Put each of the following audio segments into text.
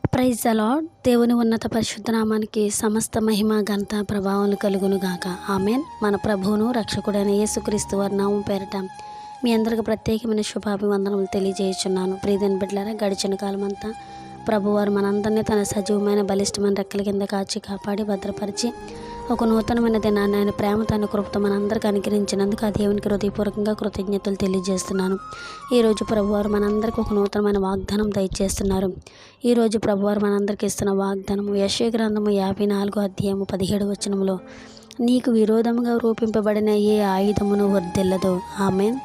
Praise the lord. దేవుని ఉన్నత పరిశుద్ధ నామానికి సమస్త మహిమ ఘనత ప్రభావం కలుగును గాక. ఆమెన్. మన ప్రభువును రక్షకుడైన యేసుక్రీస్తు వారి నామం పేరట మీ అందరికి ప్రత్యేకమైన శుభాభివందనములు తెలియజేయుచున్నాను. ప్రియమైన బిడ్డలారా, గడిచిన కాలం అంతా ప్రభువారు మనందరినీ తన సజీవమైన బలిష్టమైన రెక్కల కింద కాచి కాపాడి భద్రపరిచి ఒక నూతనమైన దినాన్ని ఆయన ప్రేమ తన కృపతో మనందరికి అనుగ్రహించినందుకు ఆ దేవునికి హృదయపూర్వకంగా కృతజ్ఞతలు తెలియజేస్తున్నాను. ఈరోజు ప్రభువారు మనందరికి ఒక నూతనమైన వాగ్దానం దయచేస్తున్నారు. ఈరోజు ప్రభువారు మనందరికి ఇస్తున్న వాగ్దానము యెషయా గ్రంథము 54వ అధ్యాయము 17వ వచనములో, నీకు విరోధముగా రూపింపబడిన ఏ ఆయుధమును వర్ధిల్లదు. ఆమేన్.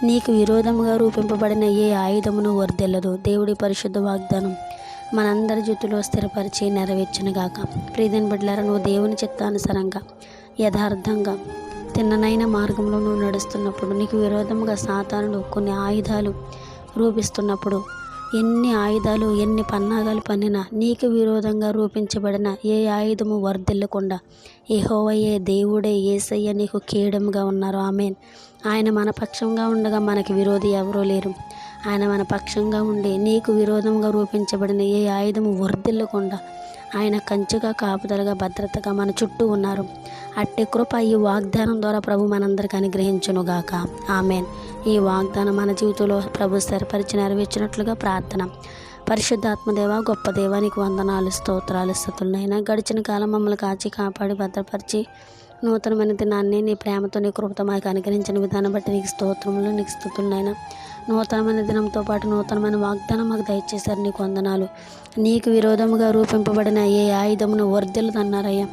నీకు విరోధముగా రూపింపబడిన ఏ ఆయుధమును వర్ధిల్లదు. దేవుడి పరిశుద్ధ వాగ్దానం మనందరి జుట్టులో స్థిరపరిచి నెరవేర్చునుగాక. ప్రియమైన బిడ్డలారా, నువ్వు దేవుని చిత్తానుసారంగా యథార్థంగా తిన్ననైన మార్గంలో నువ్వు నడుస్తున్నప్పుడు, నీకు విరోధముగా సాతానుడు కొన్ని ఆయుధాలు రూపిస్తున్నప్పుడు, ఎన్ని ఆయుధాలు ఎన్ని పన్నాగాలు పన్నినా నీకు విరోధంగా రూపించబడిన ఏ ఆయుధము వర్ధిల్లకుండా యెహోవాయే దేవుడే యేసయ్య నీకు కీడముగా ఉన్నారు. ఆమేన్. ఆయన మన పక్షంగా ఉండగా మనకి విరోధి ఎవరూ లేరు. ఆయన మన పక్షంగా ఉండి నీకు విరోధంగా రూపించబడిన ఏ ఆయుధము వర్ధిల్లకుండా ఆయన కంచుగా కాపుదలగా భద్రతగా మన చుట్టూ ఉన్నారు. అట్టి కృప ఈ వాగ్దానం ద్వారా ప్రభు మనందరికి అనుగ్రహించునుగాక. ఆమేన్. ఈ వాగ్దానం మన జీవితంలో ప్రభు స్థిరపరిచి నెరవేర్చినట్లుగా ప్రార్థన. పరిశుద్ధాత్మదేవ, గొప్ప దేవానికి వందనాలు, స్తోత్రాలు, స్తుతులనైనా గడిచిన కాలం మమ్మల్ని కాచి కాపాడి భద్రపరిచి నూతనమైన దినాన్ని నీ ప్రేమతో నీ కృపతో మాకు అనుగ్రహించిన విధానం బట్టి నీకు స్తోత్రములు, నీకు స్తుతులనైనా. నూతనమైన దినంతో పాటు నూతనమైన వాగ్దానం మాకు దయచేశారు. నీకు వందనాలు. నీకు విరోధముగా రూపింపబడిన ఏ ఆయుధమును వర్ధిల్లదన్నారయ్యా.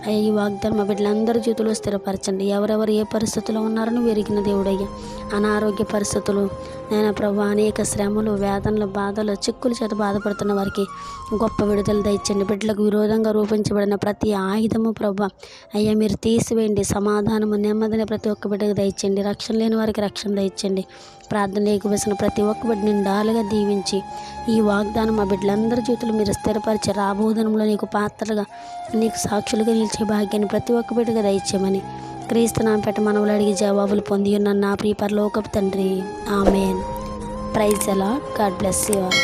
అయ్యా, ఈ వాగ్దానం మా బిడ్డలందరి జీవితంలో స్థిరపరచండి. ఎవరెవరు ఏ పరిస్థితుల్లో ఉన్నారో నువ్వు ఎరిగిన దేవుడయ్యా. అనారోగ్య పరిస్థితులు నేను ప్రభు, అనేక శ్రమలు, వేదనలు, బాధలు, చిక్కుల చేత బాధపడుతున్న వారికి గొప్ప విడుదల దయచండి. బిడ్డలకు విరోధంగా రూపించబడిన ప్రతి ఆయుధము ప్రభు అయ్యా మీరు తీసివేయండి. సమాధానము, నెమ్మదిని ప్రతి ఒక్క బిడ్డకు దయచండి. రక్షణ లేని వారికి రక్షణ దయచండి. ప్రార్థన లేకపోసిన ప్రతి ఒక్క బిడ్డ నిండాలుగా దీవించి ఈ వాగ్దానం మా బిడ్డలందరి జీవితంలో మీరు స్థిరపరిచి రాబోదనంలో నీకు పాత్రలుగా నీకు సాక్షులుగా నిలిచే భాగ్యాన్ని ప్రతి ఒక్క బిడ్డగా దయచేయమని క్రీస్తు నామముపేట మనవులు అడిగి జవాబులు పొంది ఉన్న నా ప్రియ పరలోకపు తండ్రి. Amen. Praise the lord. God bless you all.